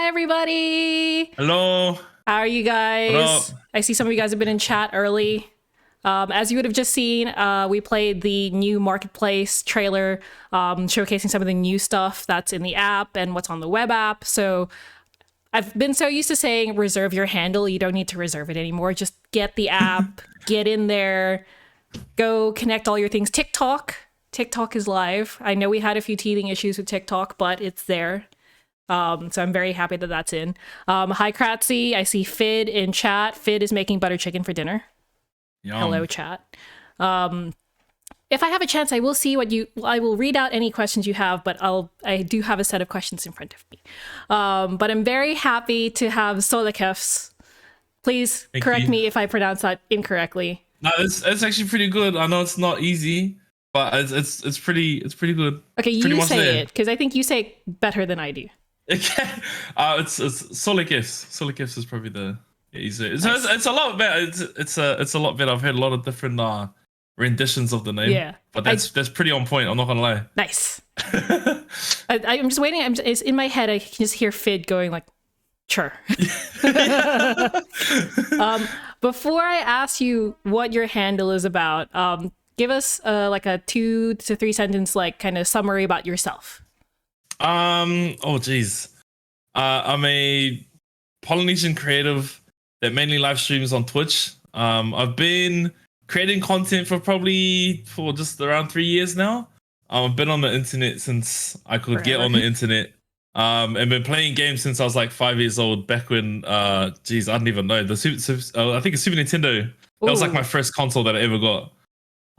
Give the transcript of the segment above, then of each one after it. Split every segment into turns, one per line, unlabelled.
everybody.
Hello.
How are you
What
guys?
up?
I see some of you guys have been in chat early. As you would have just seen, we played the new marketplace trailer, showcasing some of the new stuff that's in the app and what's on the web app. So I've been so used to saying reserve your handle. You don't need to reserve it anymore. Just get the app, get in there, go connect all your things. TikTok is live. I know we had a few teething issues with TikTok, but it's there. So I'm very happy that that's in. Hi, Kratzy. I see Fid in chat. Fid is making butter chicken for dinner.
Yum.
Hello, chat. If I have a chance, I will see I will read out any questions you have, but I do have a set of questions in front of me. But I'm very happy to have soleKEFS. Please correct me if I pronounce that incorrectly.
No, it's actually pretty good. I know it's not easy, but it's pretty good.
Okay,
It's pretty
you
much
say
there.
it, because I think you say it better than I do.
Okay. It's soleKEFS. soleKEFS is probably the easier.
Nice.
It's a lot better. It's a lot better. I've heard a lot of different renditions of the name.
Yeah.
But that's pretty on point. I'm not gonna lie.
Nice. I'm just waiting. It's in my head. I can just hear Fid going like, sure. Before I ask you what your handle is about, give us like a 2 to 3 sentence like kind of summary about yourself.
Oh geez. I'm a Polynesian creative that mainly live streams on Twitch. I've been creating content for just around 3 years now. I've been on the internet since I could get on the internet. And been playing games since I was like 5 years old. Back when, I don't even know, I think it's Super Nintendo. That was like my first console that I ever got.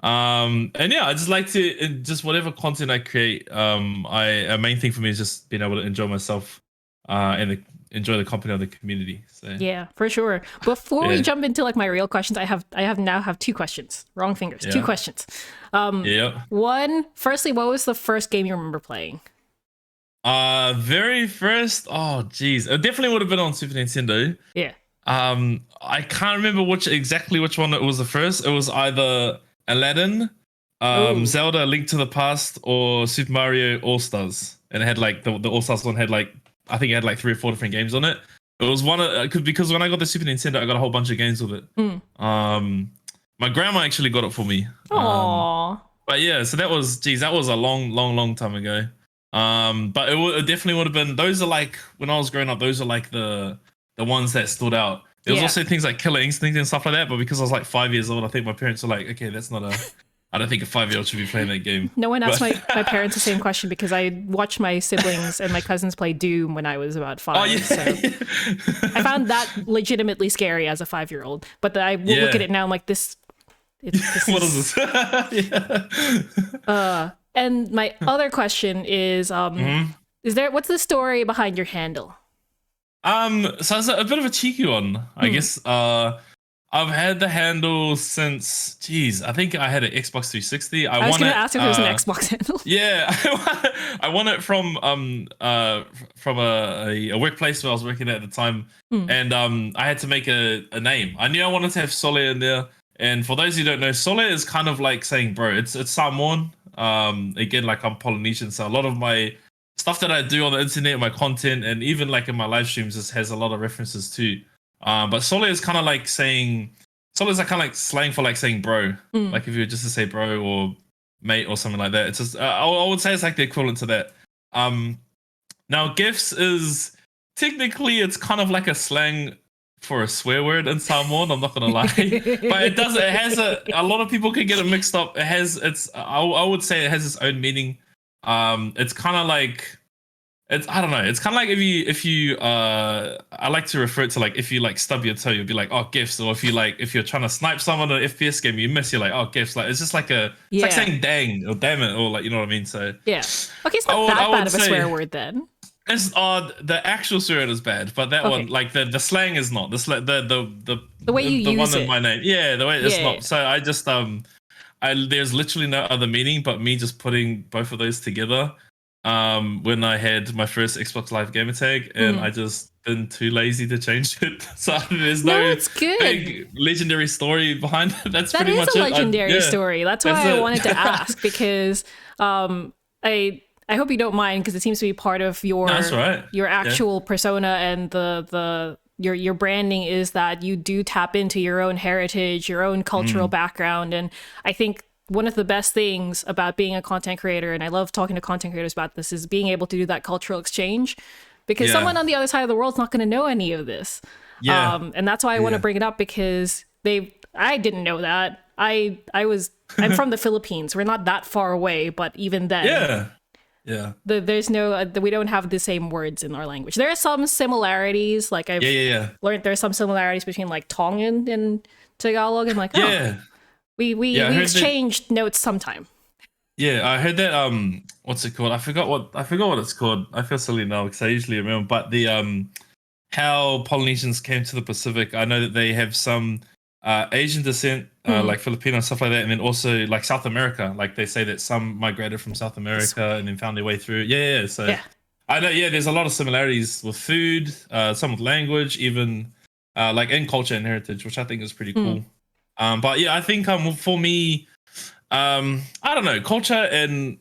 And yeah, I just like to just whatever content I create. A main thing for me is just being able to enjoy myself, and enjoy the company of the community. So
yeah, for sure. Before we jump into like my real questions, I now have 2 questions. Wrong fingers. 2 questions. One, firstly, what was the first game you remember playing?
Very first. Oh, geez, it definitely would have been on Super Nintendo.
Yeah.
I can't remember exactly which one it was the first. It was either Aladdin, Zelda: A Link to the Past, or Super Mario All Stars. And it had like the All Stars one had like, I think it had like 3 or 4 different games on it. It was one of because when I got the Super Nintendo, I got a whole bunch of games with it. My grandma actually got it for me.
Aww.
But yeah, so that was a long time ago. But it definitely would have been. Those are like when I was growing up. Those are like the ones that stood out. There was also things like Killer Instinct and stuff like that. But because I was like 5 years old, I think my parents were like, okay, that's not a. I don't think a 5-year-old should be playing that game.
No one asked my parents the same question because I watched my siblings and my cousins play Doom when I was about 5.
Oh, yeah.
So I found that legitimately scary as a 5-year-old. But I will look at it now. I'm like, this
what is this?
And my other question is, what's the story behind your handle?
So it's a bit of a cheeky one, I guess. I've had the handle since, I think I had an Xbox 360.
I was going to ask if there was an Xbox handle.
Yeah, I won it from a workplace where I was working at the time, and I had to make a name. I knew I wanted to have Sole in there, and for those who don't know, Sole is kind of like saying bro. It's Samoan. Again, like I'm Polynesian, so a lot of my stuff that I do on the internet, my content, and even like in my live streams, has a lot of references too. But Sole is kind of like saying, Sole is like kind of like slang for like saying bro. Like if you were just to say bro or mate or something like that. It's just I would say it's like the equivalent to that. Now GIFs is technically it's kind of like a slang for a swear word in Samoan. I'm not gonna lie, but it has a lot of people can get it mixed up. I would say it has its own meaning. It's kind of like. I don't know. It's kind of like if you I like to refer to like if you like stub your toe, you'll be like, oh, gifts. Or if you're trying to snipe someone on an FPS game, you miss, you're like, oh, gifts. Like it's just like it's like saying dang or damn it or like, you know what I mean? So
yeah. Okay, it's not that bad of a swear word then.
It's the actual swear word is bad, but that one, like the slang is not. The
way you
the
use
one
it.
in my name. Yeah, the way it's not. So I just there's literally no other meaning but me just putting both of those together. When I had my first Xbox Live gamer tag, and I just been too lazy to change it. So there's no
it's good.
big legendary story behind it. That's
that
pretty much it.
That is a legendary story. That's why I wanted to ask, because I hope you don't mind because it seems to be part of your
No, that's all right.
your actual persona and your branding is that you do tap into your own heritage, your own cultural background. And I think one of the best things about being a content creator, and I love talking to content creators about this, is being able to do that cultural exchange, because someone on the other side of the world is not going to know any of this.
Yeah.
And that's why I want to bring it up, because I didn't know that. I'm from the Philippines. We're not that far away, but even then, there's no, we don't have the same words in our language. There are some similarities. Like I've learned there's some similarities between like Tongan and Tagalog. I'm like, we exchanged notes sometime.
Yeah, I heard that. What's it called? I forgot what it's called. I feel silly now because I usually remember. But the how Polynesians came to the Pacific. I know that they have some Asian descent, like Filipino and stuff like that, and then also like South America. Like they say that some migrated from South America and then found their way through. So I know. Yeah, there's a lot of similarities with food, some with language, even like in culture and heritage, which I think is pretty cool. But yeah, I think for me, I don't know, culture and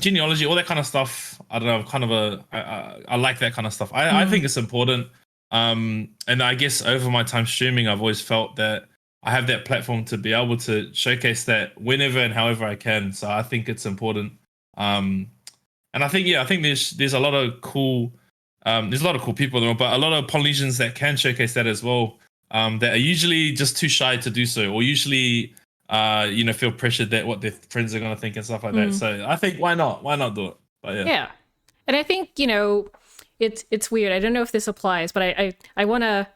genealogy, all that kind of stuff. I don't know, kind of I like that kind of stuff. I think it's important. And I guess over my time streaming, I've always felt that I have that platform to be able to showcase that whenever and however I can. So I think it's important. And I think there's a lot of cool people there, but a lot of Polynesians that can showcase that as well. That are usually just too shy to do so, or usually feel pressured that what their friends are going to think and stuff like that. So I think why not do it? But yeah,
and I think it's weird. I don't know if this applies, but I want to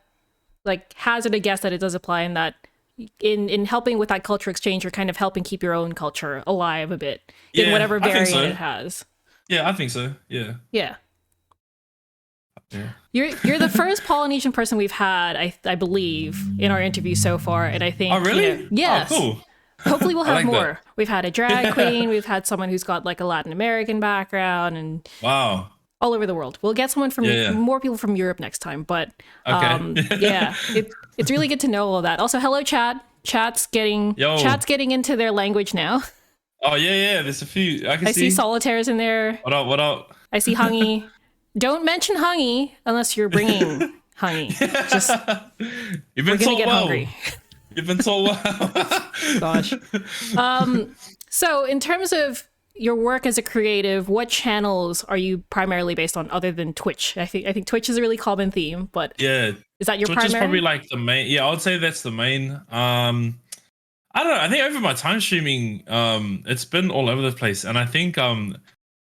like hazard a guess that it does apply, in that in helping with that culture exchange, you're kind of helping keep your own culture alive a bit in whatever variant it has.
Yeah, I think so. Yeah.
You're the first Polynesian person we've had, I believe, in our interview so far, and I think.
Oh really?
Yes.
Oh, cool.
Hopefully we'll have more. That. We've had a drag queen. We've had someone who's got like a Latin American background, and
wow,
all over the world. We'll get someone from more people from Europe next time. But it's really good to know all of that. Also, hello, chat. Chat's getting into their language now.
Oh yeah. There's a few. I
see Solitaire's in there.
What up?
I see Hungy. Don't mention Hungy unless you're bringing Hungy. Just
you've been told well. Hungry. You've been told well.
Gosh. So in terms of your work as a creative, what channels are you primarily based on other than Twitch? I think Twitch is a really common theme, but is that your
Twitch
primary?
Is probably like the main. Yeah, I would say that's the main. I don't know. I think over my time streaming, it's been all over the place, and I think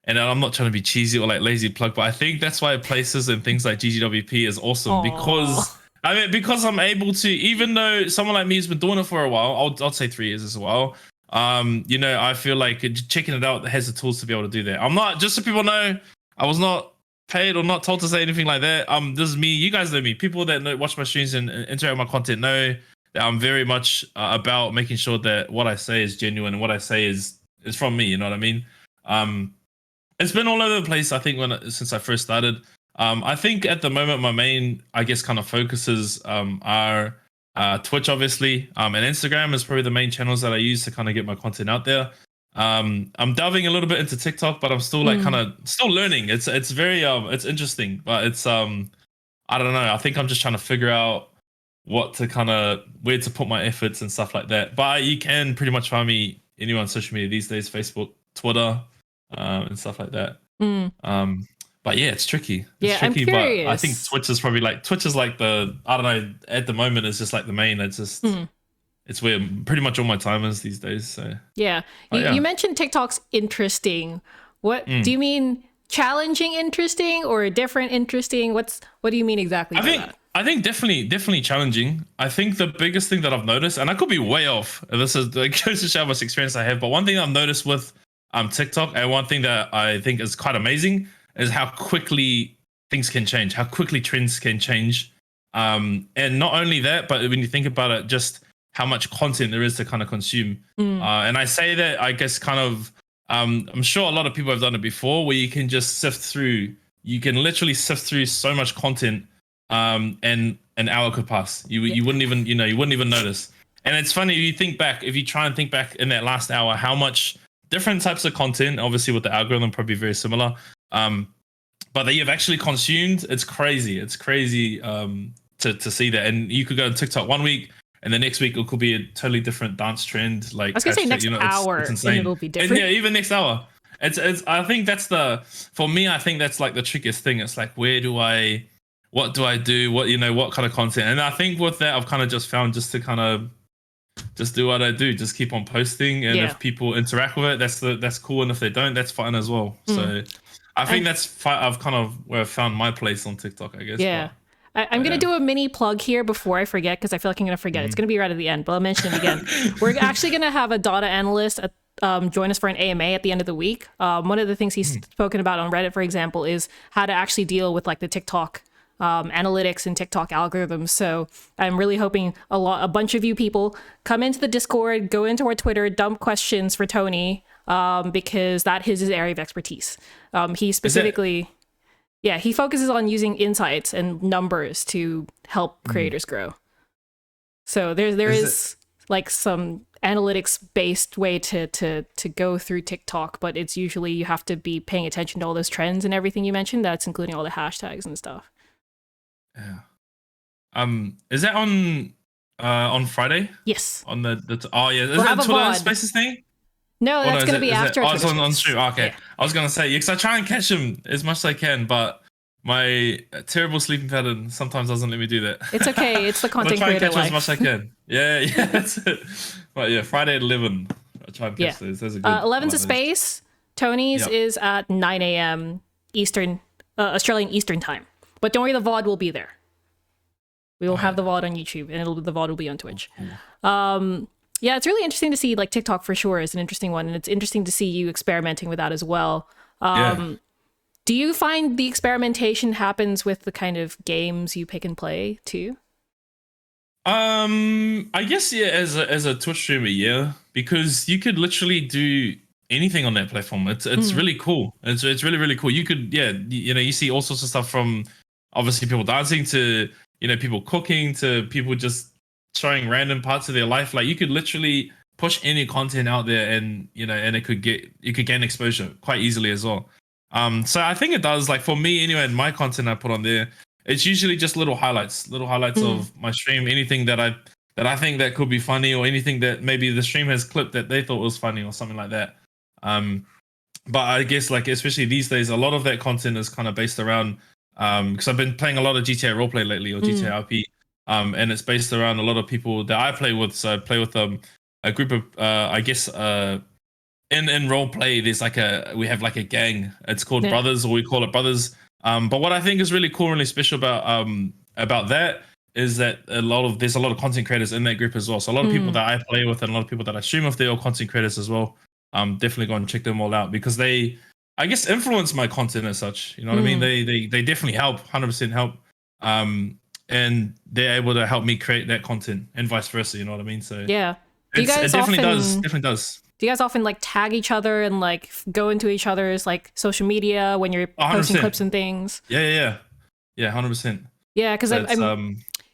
and I'm not trying to be cheesy or like lazy plug, but I think that's why places and things like GGWP is awesome. Because I'm able to, even though someone like me has been doing it for a while, I'll say 3 years as well. I feel like checking it out has the tools to be able to do that. I'm not, just so people know, I was not paid or not told to say anything like that. This is me. You guys know me. People that watch my streams and interact with my content know that I'm very much about making sure that what I say is genuine and what I say is from me. You know what I mean? It's been all over the place. I think since I first started. I think at the moment my main, I guess, kind of focuses are Twitch, obviously, and Instagram is probably the main channels that I use to kind of get my content out there. I'm delving a little bit into TikTok, but I'm still like kind of still learning. It's very it's interesting, but it's I don't know. I think I'm just trying to figure out where to put my efforts and stuff like that. But you can pretty much find me anywhere on social media these days: Facebook, Twitter, and stuff like that. But yeah, it's tricky. It's tricky,
I'm curious.
But I think Twitch is like the, I don't know, at the moment it's just like the main. It's just it's where pretty much all my time is these days. So
you mentioned TikTok's interesting. What do you mean? Challenging interesting or different interesting? What do you mean exactly by that?
I think definitely challenging. I think the biggest thing that I've noticed, and I could be way off, this is goes to show how much experience I have, but one thing I've noticed with TikTok, and one thing that I think is quite amazing, is how quickly things can change, how quickly trends can change. And not only that, but when you think about it, just how much content there is to kind of consume. And I say that, I guess, kind of, I'm sure a lot of people have done it before, where you can just sift through, you can literally sift through so much content, and an hour could pass. You wouldn't even, you wouldn't even notice. And it's funny, if you try and think back in that last hour, how much different types of content. Obviously, with the algorithm, probably very similar. But that you've actually consumed, it's crazy. It's crazy to see that. And you could go on TikTok one week, and the next week it could be a totally different dance trend. Like
I was gonna say next hour,
it's
and
insane.
it'll be
And
different.
yeah, even next hour. It's I think that's for me, I think that's like the trickiest thing. It's like, what do I do? What kind of content? And I think with that, I've kind of just found just to kind of just do what I do, just keep on posting, and if people interact with it, that's cool, and if they don't, that's fine as well. So I think I've kind of where I found my place on TikTok, I guess.
Yeah. I'm going to do a mini plug here before I forget, because I feel like I'm going to forget. It's going to be right at the end, but I'll mention it again. We're actually going to have a data analyst join us for an AMA at the end of the week. One of the things he's spoken about on Reddit, for example, is how to actually deal with like the TikTok analytics and TikTok algorithms. So I'm really hoping a bunch of you people come into the Discord, go into our Twitter, dump questions for Tony, because that is his area of expertise. He specifically... Yeah, he focuses on using insights and numbers to help creators grow. So there is like some analytics based way to go through TikTok, but it's usually you have to be paying attention to all those trends and everything you mentioned. That's including all the hashtags and stuff.
Yeah. Is that on Friday?
Yes.
On the is
we'll
that Twitter
VOD.
Spaces thing?
No, that's going to be after.
It's on stream. Okay. Yeah. I was going to say, because I try and catch him as much as I can, but my terrible sleeping pattern sometimes doesn't let me do that.
It's okay. It's the content creator life.
I try and catch him as much as I can. Yeah, that's it. But yeah, Friday at 11. I try and catch those. Those are good.
11's a space. Tony's is at 9 a.m. Eastern, Australian Eastern time. But don't worry, the VOD will be there. We will have the VOD on YouTube, and the VOD will be on Twitch. Yeah, it's really interesting to see, like, TikTok for sure is an interesting one, and it's interesting to see you experimenting with that as well. Do you find the experimentation happens with the kind of games you pick and play too?
I guess as a Twitch streamer, yeah, because you could literally do anything on that platform. It's really cool. It's really, really cool. You could you see all sorts of stuff, from obviously people dancing to people cooking to people just showing random parts of their life. Like, you could literally push any content out there, and and you could gain exposure quite easily as well. So I think it does, like, for me anyway, and my content I put on there, it's usually just little highlights of my stream, anything that I think that could be funny, or anything that maybe the stream has clipped that they thought was funny or something like that. But I guess, like, especially these days, a lot of that content is kind of based around, because I've been playing a lot of GTA roleplay lately, or GTA RP, and it's based around a lot of people that I play with. So I play with a group of I guess in role play, we have like a gang. It's called Brothers, or we call it Brothers. But what I think is really cool and really special about that is that there's a lot of content creators in that group as well. So a lot of people that I play with, and a lot of people that I stream with, they're all content creators as well. Definitely go and check them all out, because they, I guess, influence my content as such. You know what I mean? They definitely help, 100% help. And they're able to help me create that content, and vice versa. You know what I mean? So
yeah,
it definitely does.
Do you guys often like tag each other and like go into each other's like social media when you're posting 100%. Clips and things?
Yeah, 100%.
Yeah, because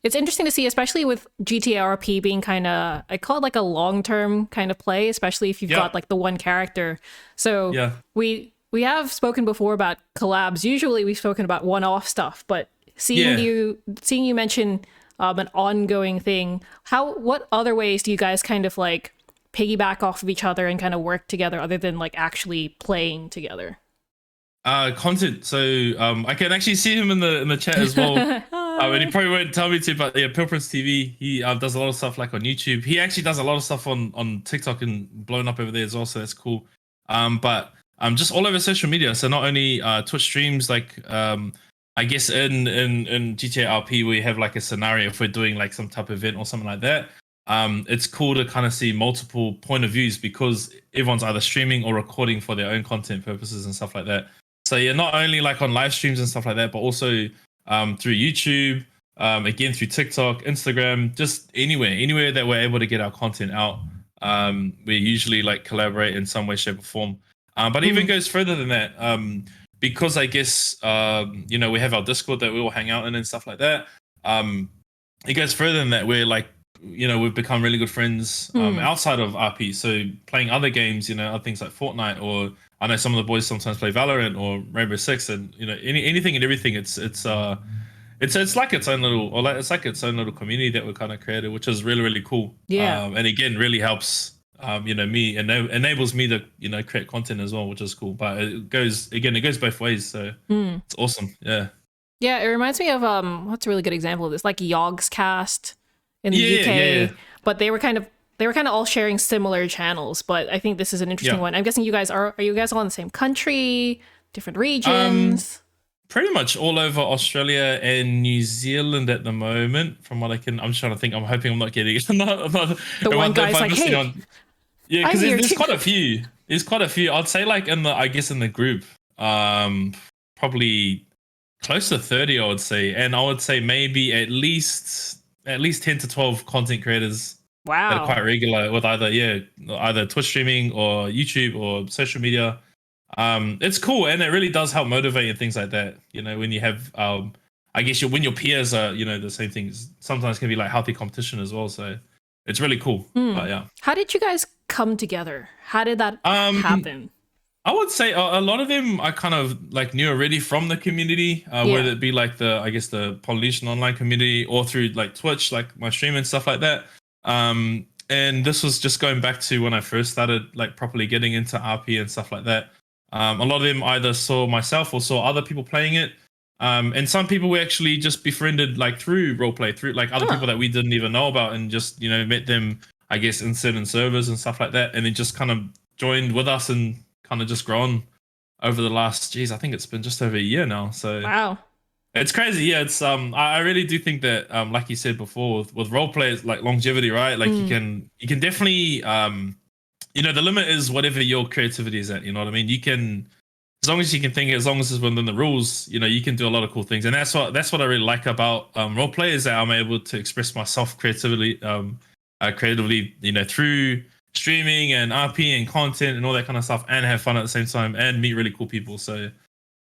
it's interesting to see, especially with GTA RP being kind of, I call it like a long-term kind of play, especially if you've got like the one character. So we have spoken before about collabs. Usually we've spoken about one-off stuff, but seeing you mention an ongoing thing, what other ways do you guys kind of like piggyback off of each other and kind of work together, other than like actually playing together?
Content. So I can actually see him in the chat as well. And he probably won't tell me to, but yeah, Pilprince TV, he does a lot of stuff like on YouTube. He actually does a lot of stuff on TikTok and blowing up over there as well, so that's cool. But just all over social media. So not only Twitch streams, like I guess in GTA RP we have like a scenario if we're doing like some type of event or something like that. It's cool to kind of see multiple point of views, because everyone's either streaming or recording for their own content purposes and stuff like that. So yeah, not only like on live streams and stuff like that, but also through YouTube, again through TikTok, Instagram, just anywhere that we're able to get our content out. We usually like collaborate in some way, shape, or form. But it even goes further than that, because I guess we have our Discord that we all hang out in and stuff like that. It goes further than that. We're like we've become really good friends outside of RP. So playing other games, other things like Fortnite, or I know some of the boys sometimes play Valorant or Rainbow Six, and anything and everything. It's like its own little, or like it's like its own little community that we kind of created, which is really really cool.
Yeah.
And again, really helps. Me and enables me to create content as well, which is cool. But it goes both ways, so it's awesome. Yeah.
Yeah, it reminds me of what's a really good example of this, like Yogg's Cast in the
Yeah, yeah,
UK,
yeah.
but they were kind of all sharing similar channels. But I think this is an interesting
Yeah.
one. I'm guessing you guys are you guys all in the same country, different
Um,
regions?
Pretty much all over Australia and New Zealand at the moment. I'm trying to think. I'm hoping I'm not getting.
The one
if
guy's
I'm
like,
missing
"Hey,
on. Yeah,
I'm
because
here
there's
too."
quite a few. There's quite a few. I'd say like I guess in the group, probably close to 30. I would say, and I would say maybe at least 10 to 12 content creators that are
Wow.
quite regular with either Twitch streaming or YouTube or social media. It's cool, and it really does help motivate and things like that. When you have I guess when your peers are the same things, sometimes can be like healthy competition as well. So it's really cool. But yeah.
How did you guys come together? How did that
um
happen?
I would say a lot of them I kind of like knew already from the community, whether
Yeah.
it be like I guess the Polynesian online community, or through like Twitch, like my stream and stuff like that. And this was just going back to when I first started like properly getting into RP and stuff like that. A lot of them either saw myself or saw other people playing it. And some people we actually just befriended like through roleplay, through like other
Huh.
people that we didn't even know about, and just met them, I guess, in certain servers and stuff like that, and then just kind of joined with us and kind of just grown over the last, geez, I think it's been just over a year now. So
Wow.
it's crazy. Yeah, it's I really do think that like you said before, with role players, like longevity, right? Like you can definitely the limit is whatever your creativity is at. You know what I mean? You can, as long as you can think, as long as it's within the rules, you can do a lot of cool things. And that's what I really like about role play, is that I'm able to express myself creatively, through streaming and RP and content and all that kind of stuff, and have fun at the same time and meet really cool people. So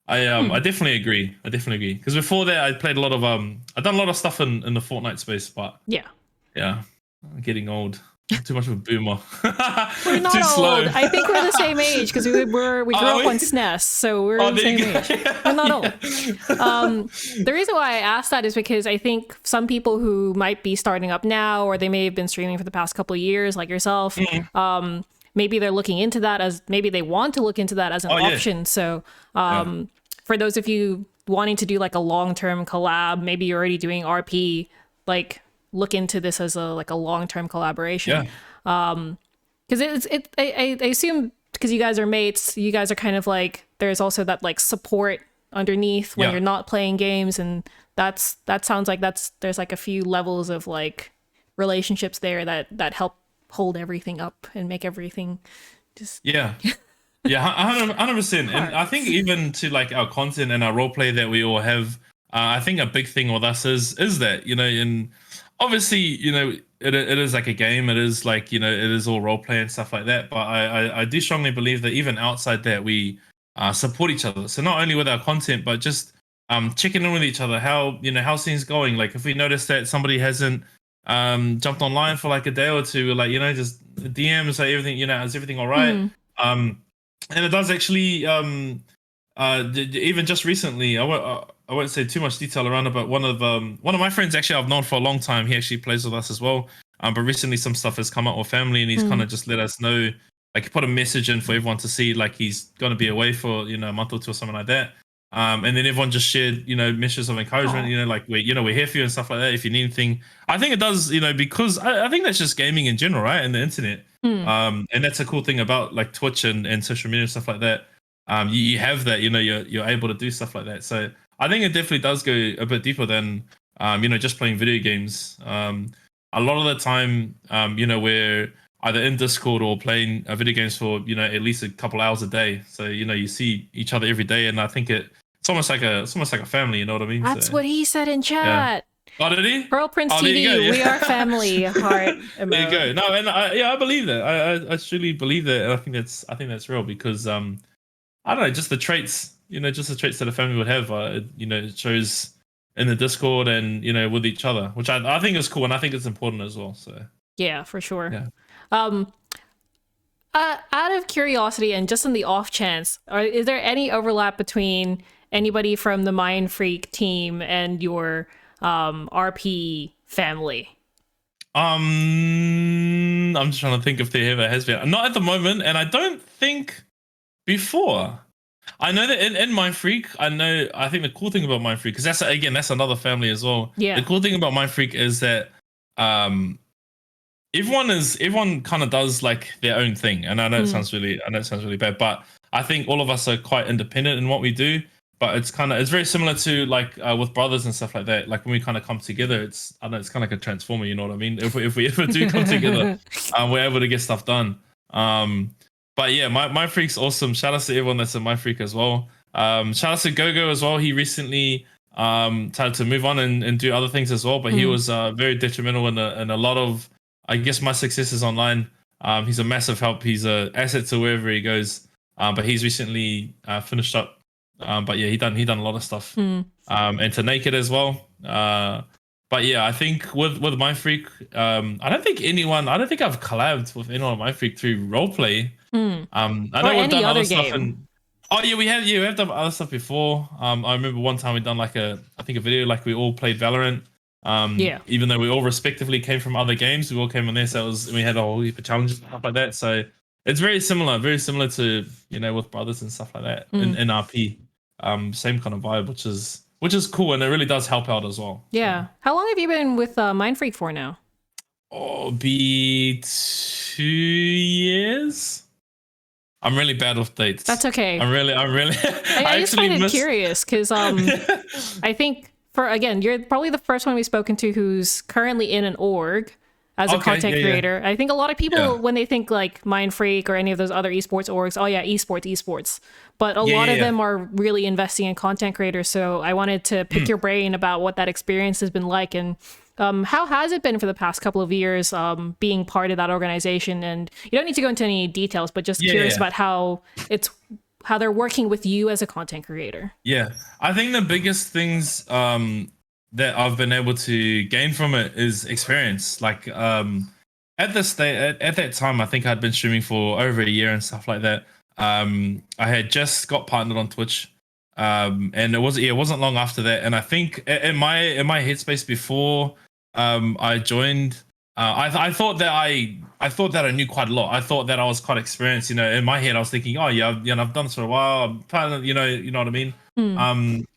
I definitely agree. I definitely agree. Because before that, I played a lot of I've done a lot of stuff in the Fortnite space, but
Yeah.
yeah, I'm getting old. I'm too much of a boomer.
We're not
Too slow.
old. I think we're the same age because we grew
Are
up on
we?
SNES, so we're
Oh,
the
there
same
you go.
age. We're not old. The reason why I asked that is because I think some people who might be starting up now, or they may have been streaming for the past couple of years, like yourself,
Mhm.
maybe they're looking into that as maybe they want to look into that as an
Oh yeah.
option. So
Yeah.
for those of you wanting to do like a long-term collab, maybe you're already doing RP, like look into this as a long-term collaboration.
Yeah.
Because I assume because you guys are mates, you guys are kind of like, there's also that like support underneath when
Yeah.
you're not playing games, and that sounds like there's like a few levels of like relationships there that help hold everything up and make everything just
Yeah. Yeah, 100%. And I think
hearts.
even to like our content and our role play that we all have, I think a big thing with us is that, and obviously, it is like a game. It is like, it is all role play and stuff like that. But I do strongly believe that even outside that, we support each other. So not only with our content, but just checking in with each other, how's things going. Like if we notice that somebody hasn't jumped online for like a day or two, we're like, just DMs, like everything, is everything all right?
Hmm.
Um, and it does actually even just recently, I won't say too much detail around it, but one of my friends, actually I've known for a long time, he actually plays with us as well, but recently some stuff has come up with family, and he's kind of just let us know, like he put a message in for everyone to see, like he's going to be away for a month or two or something like that. And then everyone just shared messages of encouragement,
Oh.
like we're here for you and stuff like that if you need anything. I think it does, because I think that's just gaming in general, right, and the internet.
Hmm.
And that's a cool thing about like Twitch and social media and stuff like that. You have that, you're able to do stuff like that. So I think it definitely does go a bit deeper than just playing video games. A lot of the time, we're either in Discord or playing video games for at least a couple hours a day. So you see each other every day, and I think it's almost like a family. You know what I mean?
That's
So
what he said in
yeah.
chat.
Oh, did he?
Pearl Prince
Oh, there you go.
TV, we are
Yeah.
family, heart
There you go.
emoji.
No, and I believe that. I truly believe that, and I think that's real, because I don't know, just the traits, just the traits that a family would have. It shows in the Discord and with each other, which I think is cool, and I think it's important as well. So
Yeah, for sure.
yeah.
Um, out of curiosity and just on the off chance, is there any overlap between anybody from the Mind Freak team and your RP family?
I'm just trying to think if there ever has been. Not at the moment, and I don't think before. I know that in Mind Freak, I think the cool thing about Mind Freak, because that's another family as well.
Yeah.
The cool thing about Mind Freak is that um everyone kind of does like their own thing. And I know it sounds really bad, but I think all of us are quite independent in what we do. But it's very similar to like with brothers and stuff like that. Like when we kind of come together, it's kind of like a transformer. You know what I mean? If we ever do come together, we're able to get stuff done. But yeah, my freak's awesome. Shout out to everyone that's in my freak as well. Shout out to Gogo as well. He recently tried to move on and do other things as well, but he was very detrimental in a lot of, I guess, my successes online. He's a massive help. He's a asset to wherever he goes. But he's recently finished up. But yeah, he done a lot of stuff. And to Naked as well. But yeah, I think with my freak, I don't think I've collabed with anyone on my freak through roleplay. I know we've done other stuff oh yeah, we have done other stuff before. I remember one time we done like a video like we all played Valorant. Even though we all respectively came from other games, we all came on there, so we had a whole heap of challenges and stuff like that. So it's very similar to with brothers and stuff like that in RP. Same kind of vibe, which is cool, and it really does help out as well.
Yeah.
So.
How long have you been with Mind Freak for now?
Oh, be 2 years. I'm really bad with dates.
That's okay.
I'm really.
I just find it curious because I think you're probably the first one we've spoken to who's currently in an org as a content creator. I think a lot of people when they think like Mind Freak or any of those other esports orgs, oh yeah, esports. But a lot of them are really investing in content creators. So I wanted to pick your brain about what that experience has been like, and how has it been for the past couple of years being part of that organization? And you don't need to go into any details, but just curious about how they're working with you as a content creator.
Yeah, I think the biggest things that I've been able to gain from it is experience. Like at that time, I think I'd been streaming for over a year and stuff like that. I had just got partnered on Twitch, and it wasn't long after that. And I think in my headspace before I joined, I thought that I knew quite a lot. I thought that I was quite experienced. In my head, I was thinking, oh yeah, I've done this for a while. I'm kind of, you know what I mean.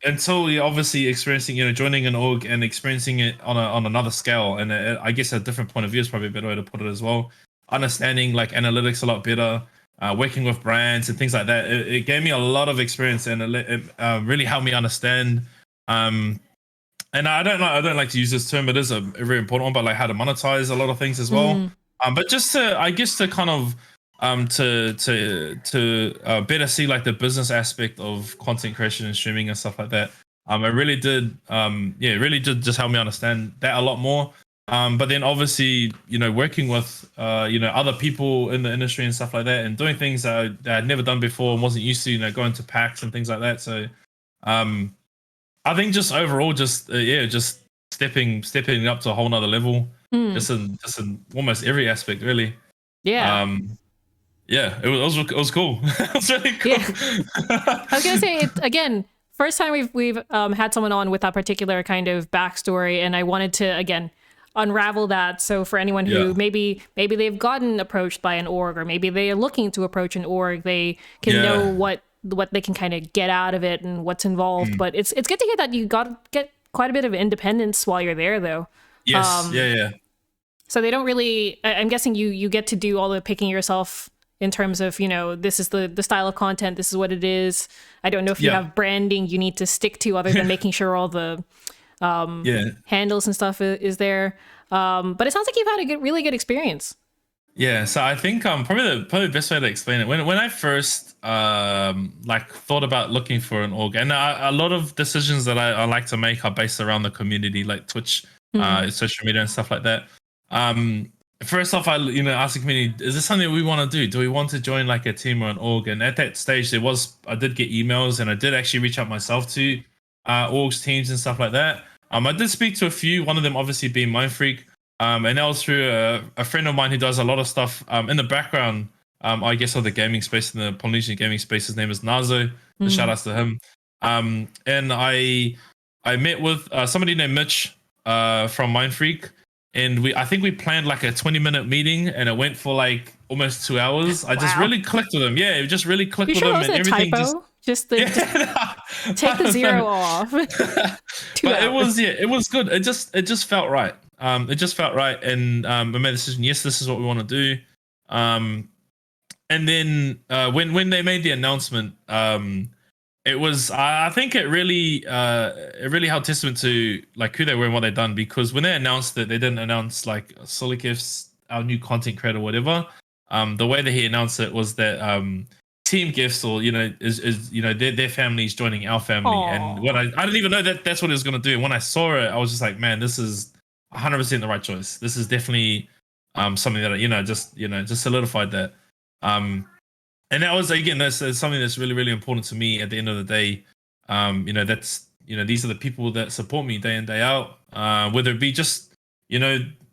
Until you're obviously experiencing, joining an org and experiencing it on another scale, and I guess a different point of view is probably a better way to put it as well. Understanding like analytics a lot better, working with brands and things like that. It gave me a lot of experience, and it really helped me understand. And I don't like to use this term, but it is a very important one. But like how to monetize a lot of things as well. But just to kind of to better see like the business aspect of content creation and streaming and stuff like that. It really did just help me understand that a lot more. But then obviously, working with other people in the industry and stuff like that, and doing things that I'd never done before and wasn't used to, going to packs and things like that. So I think just overall, just stepping up to a whole nother level, just in almost every aspect, really.
Yeah.
It was cool. It was really cool.
Yeah. I was gonna say again. First time we've had someone on with that particular kind of backstory, and I wanted to again unravel that. So for anyone who maybe they've gotten approached by an org, or maybe they are looking to approach an org, they can know what they can kind of get out of it and what's involved. But it's good to hear that you get quite a bit of independence while you're there, though.
Yes.
So they don't really. I'm guessing you get to do all the picking yourself in terms of this is the style of content. This is what it is. I don't know if you have branding you need to stick to other than making sure all the handles and stuff is there. But it sounds like you've had a really good experience.
Yeah, so I think probably the best way to explain it, when I first thought about looking for an org, and a lot of decisions that I like to make are based around the community, like Twitch, social media and stuff like that. First off, I asked the community, is this something we want to do? Do we want to join like a team or an org? And at that stage, I did get emails, and I did actually reach out myself to orgs, teams and stuff like that. I did speak to a few. One of them obviously being Mind Freak, and that was through a friend of mine who does a lot of stuff in the background. I guess of the gaming space, in the Polynesian gaming space. His name is Nazo. So shout outs to him. And I met with somebody named Mitch from Mind Freak, and I think we planned like a 20-minute meeting, and it went for like almost 2 hours. I just really clicked with him. Yeah, it just really clicked
You
with
sure
him,
that
and
wasn't a
everything
typo? Just take the zero off. 2
but
hours.
it was good. It just felt right. It just felt right, and I made the decision. Yes, this is what we want to do. And then when they made the announcement, it was I think it really held testament to like who they were and what they'd done, because when they announced it, they didn't announce like soleKEFS, our new content creator, or whatever. The way that he announced it was that Team Gifts, or is their family's joining our family.
Aww.
And what I didn't even know that that's what it was going to do. And when I saw it, I was just like, man, this is 100% the right choice. This is definitely something that just solidified that. And that was, again, that's something that's really, really important to me at the end of the day. These are the people that support me day in, day out, whether it be just,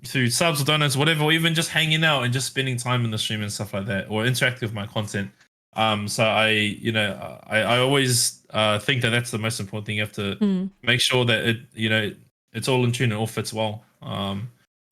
through subs or donuts, whatever, or even just hanging out and just spending time in the stream and stuff like that, or interacting with my content. So I always think that that's the most important thing. You have to make sure that it's all in tune and all fits well.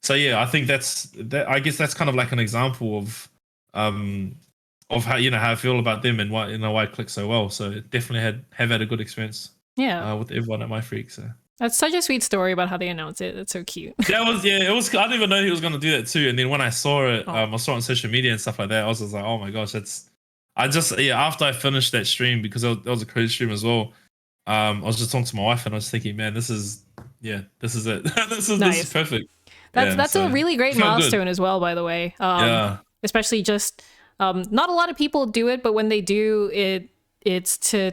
So yeah, I think I guess that's kind of like an example of how how I feel about them and why it clicked so well. So definitely have had a good experience.
Yeah,
with everyone at My Freak. So
that's such a sweet story about how they announced it. That's so cute.
It was. I didn't even know he was gonna do that too. And then when I saw it, I saw it on social media and stuff like that. I was just like, oh my gosh, after I finished that stream, because that was a crazy stream as well. I was just talking to my wife and I was thinking, man, this is it. this is
Nice.
This is perfect.
That's a really great milestone as well, by the way. Especially just not a lot of people do it, but when they do, it's to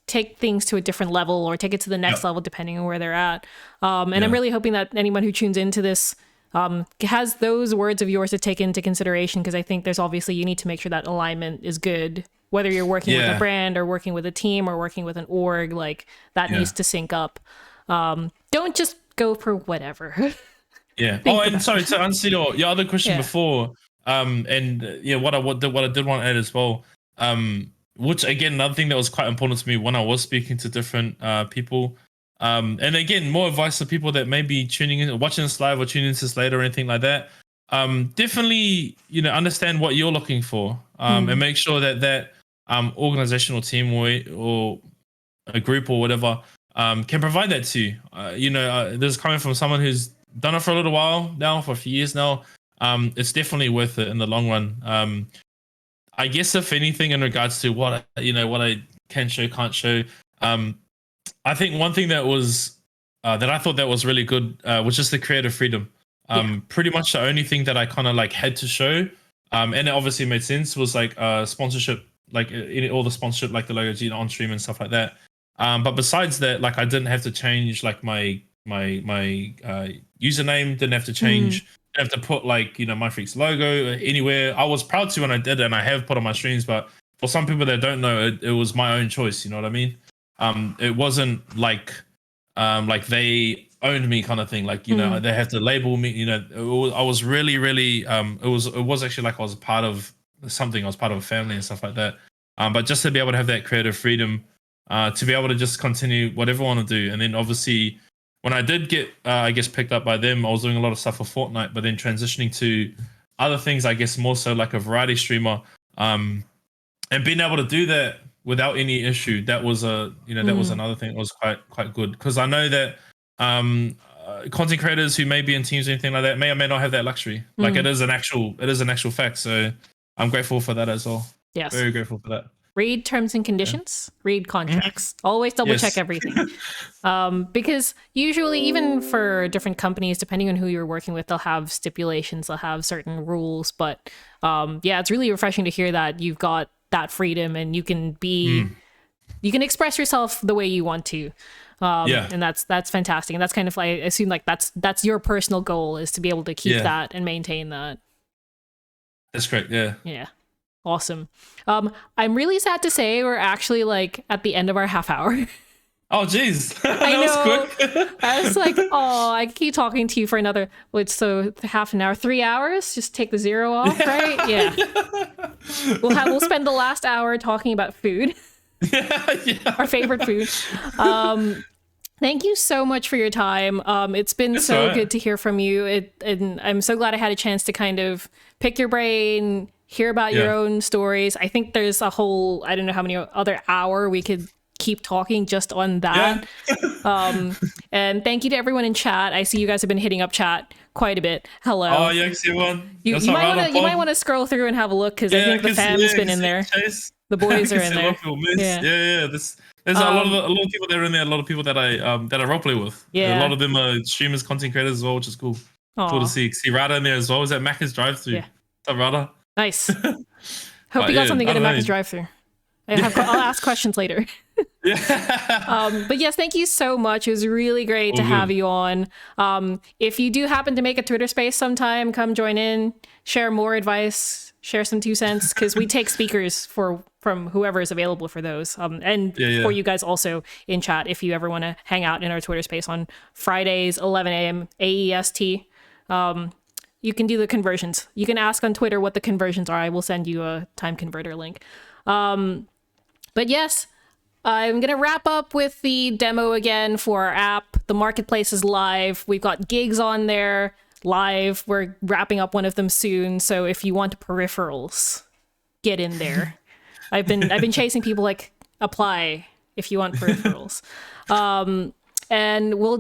take things to a different level or take it to the next level, depending on where they're at. I'm really hoping that anyone who tunes into this has those words of yours to take into consideration, because I think there's obviously, you need to make sure that alignment is good, whether you're working with a brand or working with a team or working with an org, like that needs to sync up. Don't just go for whatever.
And sorry, to answer your other question before, what I did want to add as well, which again, another thing that was quite important to me when I was speaking to different people, and again, more advice to people that may be tuning in, watching this live or tuning into this later or anything like that. Definitely, understand what you're looking for, and make sure that organizational team or a group or whatever can provide that to you. This is coming from someone who's done it for a little while now, for a few years now. It's definitely worth it in the long run. I guess if anything, in regards to what I can show, can't show, I think one thing that was that I thought that was really good was just the creative freedom. Pretty much the only thing that I kind of like had to show, and it obviously made sense, was like sponsorship, like all the sponsorship, like the logos, on stream and stuff like that. But besides that, like I didn't have to change like my username, didn't have to change. Have to put like My Freak's logo anywhere. I was proud to when I did it, and I have put on my streams, but for some people that don't know, it was my own choice, you know what I mean? It wasn't like they owned me kind of thing, like they have to label me, I was really it was actually like I was a part of something, I was part of a family and stuff like that. But just to be able to have that creative freedom, to be able to just continue whatever I want to do. And then obviously when I did get, I guess, picked up by them, I was doing a lot of stuff for Fortnite, but then transitioning to other things, I guess, more so like a variety streamer, and being able to do that without any issue, that was that was another thing that was quite good, because I know that content creators who may be in teams or anything like that may or may not have that luxury. Like it is an actual fact. So I'm grateful for that as well.
Yes,
very grateful for that.
Read terms and conditions, read contracts, always double check everything. Because usually, even for different companies, depending on who you're working with, they'll have stipulations, they'll have certain rules. But it's really refreshing to hear that you've got that freedom and you can you can express yourself the way you want to. And that's fantastic. And that's kind of, I assume, like that's your personal goal, is to be able to keep that and maintain that.
That's great. Yeah.
Yeah. Awesome. I'm really sad to say we're actually like at the end of our half hour.
Oh, geez.
I
That was
know.
quick.
I was like, oh, I could keep talking to you for another, what's so half an hour, 3 hours? Just take the zero off, right? Yeah. We'll spend the last hour talking about food,
Yeah.
our favorite food. Thank you so much for your time. It's been
It's
so
all right.
good to hear from you. And I'm so glad I had a chance to kind of pick your brain, hear about your
Yeah.
own stories. I think there's a whole, I don't know how many other hour we could keep talking just on
Yeah.
that. And thank you to everyone in chat. I see you guys have been hitting up chat quite a bit.
Oh,
Hello.
yeah, everyone.
You
That's
you
all
might
right,
want to
no
you might
problem.
want to scroll through and have a look because I
Yeah, I
think the
can see,
fam's
yeah, I
been
can
in
see
there.
Chase.
The
I
boys are
can
in
see a lot
there.
of people miss.
Yeah.
Yeah. There's a lot of people that are in there. A lot of people that I roleplay with. A lot
Yeah.
of them are streamers, content creators as well, which is cool. Cool to
Aw.
see. See Rada in there as well. Is that Macca's drive-through?
Yeah.
What's up, Rada?
Nice. Hope
But
you got
yeah,
something
I
good in
don't
Macca's
know.
drive-through. I'll ask questions later.
Yeah.
But yes, thank you so much. It was really great to
All
have
good.
you on. If you do happen to make a Twitter space sometime, come join in, share more advice, share some 2 cents, because we take speakers from whoever is available for those. And
Yeah.
for you guys also in chat, if you ever want to hang out in our Twitter space on Fridays, 11 a.m. AEST. You can do the conversions. You can ask on Twitter what the conversions are. I will send you a time converter link. But yes, I'm going to wrap up with the demo again for our app. The marketplace is live. We've got gigs on there live. We're wrapping up one of them soon. So if you want peripherals, get in there. I've been chasing people like apply if you want peripherals. And we'll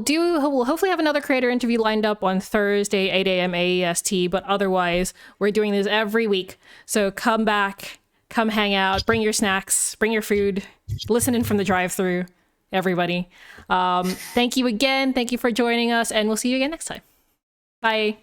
hopefully have another creator interview lined up on Thursday, 8 a.m. AEST, but otherwise we're doing this every week. So come back, come hang out, bring your snacks, bring your food, listen in from the drive-through, everybody. Thank you again. Thank you for joining us, and we'll see you again next time. Bye.